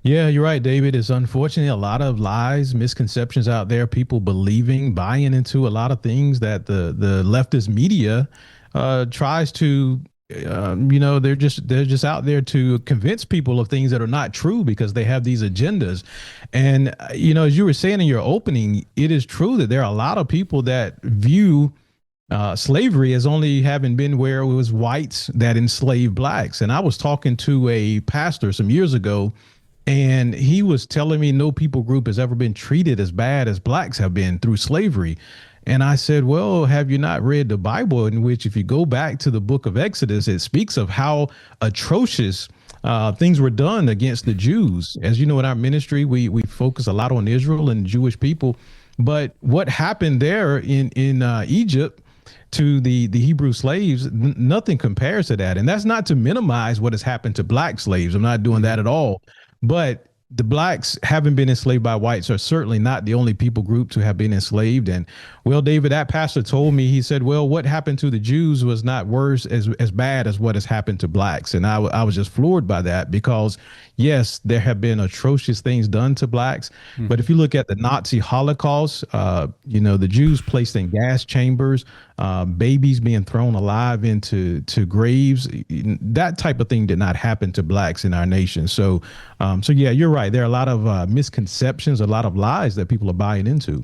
Yeah, you're right, David. It's unfortunately a lot of lies, misconceptions out there, people believing, buying into a lot of things that the leftist media tries to they're just out there to convince people of things that are not true because they have these agendas. And as you were saying in your opening, it is true that there are a lot of people that view slavery as only having been where it was whites that enslaved blacks. And I was talking to a pastor some years ago, and he was telling me no people group has ever been treated as bad as blacks have been through slavery. And I said, well, have you not read the Bible, in which, if you go back to the book of Exodus, it speaks of how atrocious things were done against the Jews. As you know, in our ministry, we focus a lot on Israel and Jewish people. But what happened there in Egypt to the Hebrew slaves, nothing compares to that. And that's not to minimize what has happened to black slaves. I'm not doing that at all. But the blacks, having been enslaved by whites, are certainly not the only people group to have been enslaved. And well, David, that pastor told me, he said, well, what happened to the Jews was not worse, as bad as what has happened to blacks. And I was just floored by that, because yes, there have been atrocious things done to blacks. But if you look at the Nazi Holocaust, the Jews placed in gas chambers, babies being thrown alive into graves, that type of thing did not happen to blacks in our nation. So yeah, you're right. There are a lot of misconceptions, a lot of lies that people are buying into.